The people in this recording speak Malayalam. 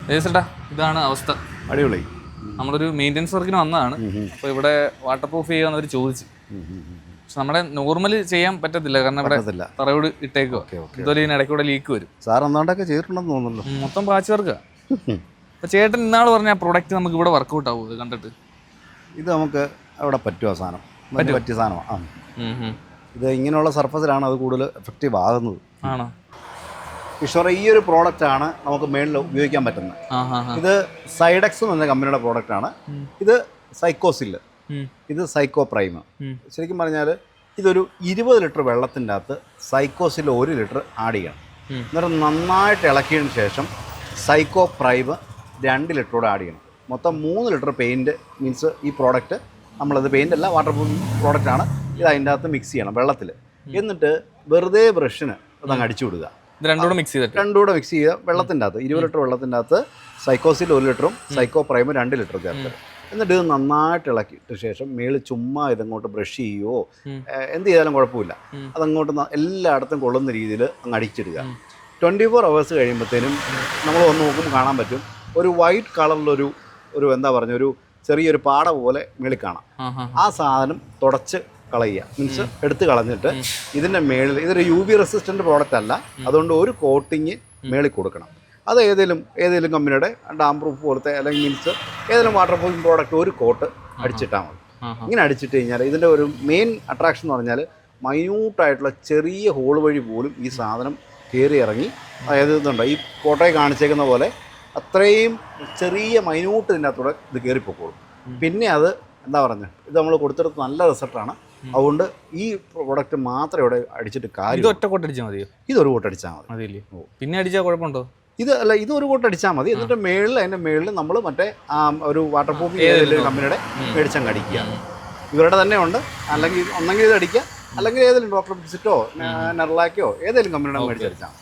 ചേട്ടാ ഇതാണ് അവസ്ഥ. അടിപൊളി. നമ്മളൊരു മെയിൻ്റെനൻസ് വർക്കിന് വന്നതാണ്. അപ്പോൾ ഇവിടെ വാട്ടർ പ്രൂഫ് ചെയ്യാന്നവർ ചോദിച്ചു. പക്ഷെ നമ്മുടെ നോർമൽ ചെയ്യാൻ പറ്റത്തില്ല, കാരണം ഇവിടെ തറയോട് ഇട്ടേക്കോ, ഇതുപോലെ ഇതിന് ഇടയ്ക്കൂടെ ലീക്ക് വരും. സാർ എന്നാണ്ടൊക്കെ ചെയ്തിട്ടുണ്ടെന്ന് തോന്നുന്നല്ലോ. മൊത്തം പാച്ച് വർക്കാണ്. അപ്പോൾ ചേട്ടൻ ഇന്നാൾ പറഞ്ഞ ആ പ്രൊഡക്റ്റ് നമുക്ക് ഇവിടെ വർക്കൗട്ട് ആവും കണ്ടിട്ട്? ഇത് നമുക്ക് അവിടെ പറ്റുമോ സാധനം? പറ്റിയ സാധനമാണ്. ഇത് ഇങ്ങനെയുള്ള സർഫസിലാണ് അത് കൂടുതൽ എഫക്റ്റീവ് ആകുന്നത്. ആണോ? ഈശ്വര, ഈ ഒരു പ്രോഡക്റ്റാണ് നമുക്ക് മേളിൽ ഉപയോഗിക്കാൻ പറ്റുന്നത്. ഇത് സൈഡെക്സ് എന്ന് പറഞ്ഞ കമ്പനിയുടെ പ്രോഡക്റ്റാണ്. ഇത് സൈക്കോസില്ല്, ഇത് സൈക്കോ പ്രൈം. ശരിക്കും പറഞ്ഞാൽ ഇതൊരു 20 ലിറ്റർ വെള്ളത്തിൻ്റെ അകത്ത് സൈക്കോസില്ല് 1 ലിറ്റർ ആഡ് ചെയ്യണം. എന്നിട്ട് നന്നായിട്ട് ഇളക്കിയതിന് ശേഷം സൈക്കോ പ്രൈം 2 ലിറ്ററോടെ ആഡ് ചെയ്യണം. മൊത്തം 3 ലിറ്റർ പെയിൻറ്റ്. മീൻസ് ഈ പ്രോഡക്റ്റ് നമ്മളത് പെയിൻ്റ് അല്ല, വാട്ടർ പ്രൂഫ് പ്രോഡക്റ്റാണ്. ഇത് അതിൻ്റെ അകത്ത് മിക്സ് ചെയ്യണം വെള്ളത്തിൽ. എന്നിട്ട് വെറുതെ ബ്രഷിന് അതങ്ങ് അടിച്ചു വിടുക. രണ്ടുകൂടെ മിക്സ് ചെയ്യുക വെള്ളത്തിൻ്റെ അകത്ത്. 20 ലിറ്റർ വെള്ളത്തിൻ്റെ അകത്ത് സൈക്കോസിൽ 1 ലിറ്ററും സൈക്കോ പ്രൈമും 2 ലിറ്റർ ചേർത്ത്. എന്നിട്ട് ഇത് നന്നായിട്ട് ഇളക്കിയിട്ട് ശേഷം മേളിൽ ചുമ്മാ ഇതങ്ങോട്ട് ബ്രഷ് ചെയ്യുകയോ എന്ത് ചെയ്താലും കുഴപ്പമില്ല. അതങ്ങോട്ട് എല്ലായിടത്തും കൊള്ളുന്ന രീതിയിൽ അങ്ങ് അടിച്ചിടുക. 24 hours കഴിയുമ്പോഴത്തേനും നമ്മൾ ഒന്ന് നോക്കുമ്പോൾ കാണാൻ പറ്റും, ഒരു വൈറ്റ് കളറിലൊരു എന്താ പറഞ്ഞ ഒരു ചെറിയൊരു പാട പോലെ മേളിൽ കാണാം. ആ സാധനം തുടച്ച് കളയുക. മീൻസ് എടുത്ത് കളഞ്ഞിട്ട് ഇതിൻ്റെ മേളിൽ, ഇതൊരു UV റെസിസ്റ്റൻ്റ് പ്രോഡക്റ്റ് അല്ല, അതുകൊണ്ട് ഒരു കോട്ടിങ് മേളിൽ കൊടുക്കണം. അത് ഏതെങ്കിലും കമ്പനിയുടെ ഡാം പ്രൂഫ് പോലത്തെ, അല്ലെങ്കിൽ മീൻസ് ഏതെങ്കിലും വാട്ടർ പ്രൂഫിംഗ് പ്രോഡക്റ്റ് ഒരു കോട്ട് അടിച്ചിട്ടാൽ മതി. ഇങ്ങനെ അടിച്ചിട്ട് കഴിഞ്ഞാൽ ഇതിൻ്റെ ഒരു മെയിൻ അട്രാക്ഷൻ എന്ന് പറഞ്ഞാൽ മൈന്യൂട്ടായിട്ടുള്ള ചെറിയ ഹോൾ വഴി പോലും ഈ സാധനം കയറി ഇറങ്ങി, അതായത് ഇതുണ്ട് ഈ ഫോട്ടോയിൽ കാണിച്ചേക്കുന്ന പോലെ അത്രയും ചെറിയ മൈന്യൂട്ട് ഇതിൻ്റെ അകത്തൂടെ ഇത് കയറിപ്പോക്കോളും. പിന്നെ അത് എന്താ പറഞ്ഞത്, ഇത് നമ്മൾ കൊടുത്തെടുത്ത് നല്ല റിസൾട്ടാണ്. അതുകൊണ്ട് ഈ പ്രോഡക്റ്റ് മാത്രം ഇവിടെ അടിച്ചിട്ട് കാര്യം. ഇത് ഒറ്റ കോട്ട് അടിച്ചാൽ മതിയോ? ഇതൊരു കോട്ട് അടിച്ചാൽ മതി. പിന്നെ അടിച്ചാൽ കുഴപ്പമുണ്ടോ? ഇതൊരു കോട്ട് അടിച്ചാൽ മതി. എന്നിട്ട് അതിൻ്റെ മേളിൽ നമ്മൾ മറ്റേ ഒരു വാട്ടർ പ്രൂഫിംഗ് കമ്പനിയുടെ മേടിച്ചങ്ങ് അടിക്കുക. ഇവരുടെ തന്നെ ഉണ്ട്. അല്ലെങ്കിൽ ഒന്നെങ്കിൽ ഇത് അടിക്കുക, അല്ലെങ്കിൽ ഏതെങ്കിലും ഡോക്ടർ ഫിസിറ്റോ നെർലാക്കോ ഏതെങ്കിലും കമ്പനിയുടെ മേടിച്ചടിച്ചാൽ